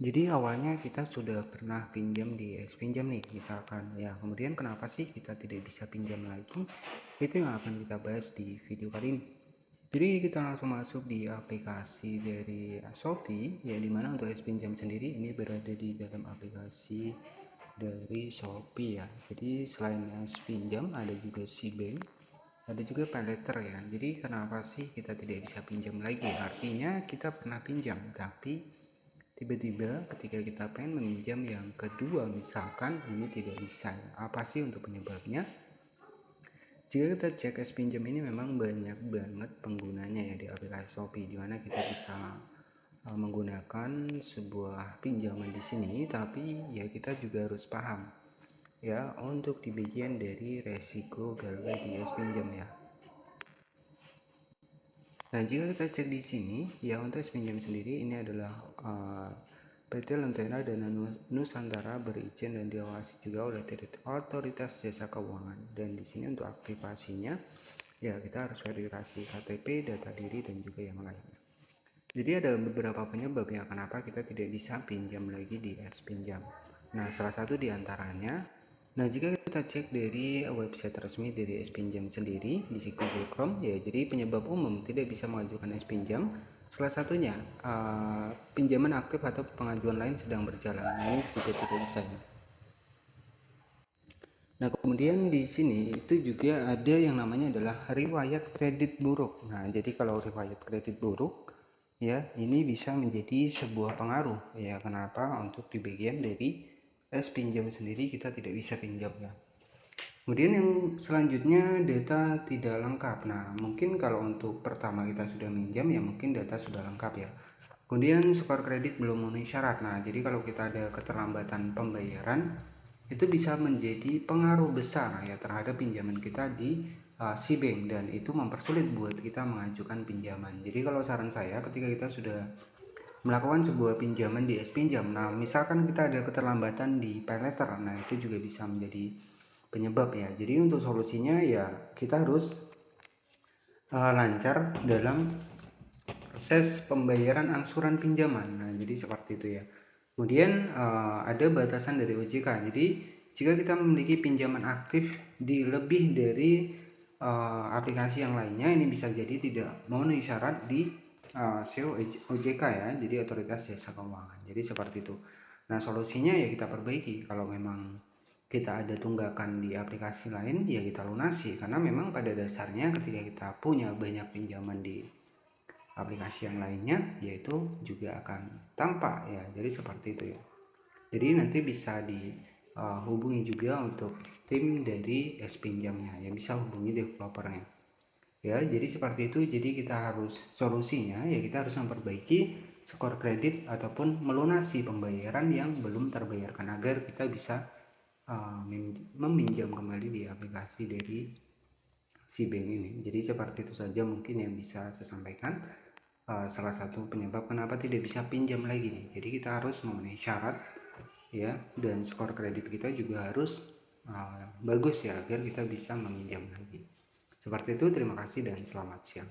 Jadi awalnya kita sudah pernah pinjam di pinjam nih misalkan ya, kemudian kenapa sih kita tidak bisa pinjam lagi? Itu yang akan kita bahas di video kali ini. Jadi kita langsung masuk di aplikasi dari Shopee ya, dimana untuk pinjam sendiri ini berada di dalam aplikasi dari Shopee ya. Jadi selain pinjam ada juga Cbank, ada juga paylater ya. Jadi kenapa sih kita tidak bisa pinjam lagi? Artinya kita pernah pinjam tapi tiba-tiba ketika kita pengen meminjam yang kedua misalkan ini tidak bisa. Apa sih untuk penyebabnya? Jika kita cek pinjam ini memang banyak banget penggunanya ya di aplikasi Shopee, di mana kita bisa menggunakan sebuah pinjaman di sini, tapi ya kita juga harus paham ya untuk di bagian dari resiko gagal di pinjam ya. Nah, jika kita cek di sini, ya untuk pinjam sendiri ini adalah PT Lentera Dana Nusantara berizin dan diawasi juga oleh Otoritas Jasa Keuangan. Dan di sini untuk aktivasinya, ya kita harus verifikasi KTP, data diri, dan juga yang lainnya. Jadi ada beberapa penyebab ya kenapa kita tidak bisa pinjam lagi di pinjam. Nah, salah satu diantaranya, nah jika kita cek dari website resmi dari pinjam sendiri di Google Chrome ya, jadi penyebab umum tidak bisa mengajukan pinjam salah satunya pinjaman aktif atau pengajuan lain sedang berjalan. Ini juga tidak bisa ya. Nah, kemudian di sini itu juga ada yang namanya adalah riwayat kredit buruk. Nah, jadi kalau riwayat kredit buruk ya, ini bisa menjadi sebuah pengaruh ya kenapa untuk di bagian dari pinjam sendiri kita tidak bisa pinjam ya. Kemudian yang selanjutnya data tidak lengkap. Nah, mungkin kalau untuk pertama kita sudah minjam ya mungkin data sudah lengkap ya. Kemudian skor kredit belum memenuhi syarat. Nah, jadi kalau kita ada keterlambatan pembayaran itu bisa menjadi pengaruh besar ya terhadap pinjaman kita di Cbank, dan itu mempersulit buat kita mengajukan pinjaman. Jadi kalau saran saya ketika kita sudah melakukan sebuah pinjaman di pinjam, nah misalkan kita ada keterlambatan di paylater, nah itu juga bisa menjadi penyebab ya. Jadi untuk solusinya ya kita harus lancar dalam proses pembayaran angsuran pinjaman. Nah, jadi seperti itu ya. Kemudian ada batasan dari OJK. Jadi jika kita memiliki pinjaman aktif di lebih dari aplikasi yang lainnya, ini bisa jadi tidak memenuhi syarat di OJK ya, jadi Otoritas Jasa Keuangan. Jadi seperti itu. Nah, solusinya ya kita perbaiki. Kalau memang kita ada tunggakan di aplikasi lain, ya kita lunasi. Karena memang pada dasarnya ketika kita punya banyak pinjaman di aplikasi yang lainnya, yaitu juga akan tampak ya. Jadi seperti itu ya. Jadi nanti bisa dihubungi juga untuk tim dari pinjamnya, ya bisa hubungi developernya ya. Jadi seperti itu. Jadi kita harus solusinya ya kita harus memperbaiki skor kredit ataupun melunasi pembayaran yang belum terbayarkan agar kita bisa meminjam kembali di aplikasi dari Cbank ini. Jadi seperti itu saja mungkin yang bisa saya sampaikan. Salah satu penyebab kenapa tidak bisa pinjam lagi nih. Jadi kita harus memenuhi syarat ya, dan skor kredit kita juga harus bagus ya agar kita bisa meminjam lagi. Seperti itu, terima kasih dan selamat siang.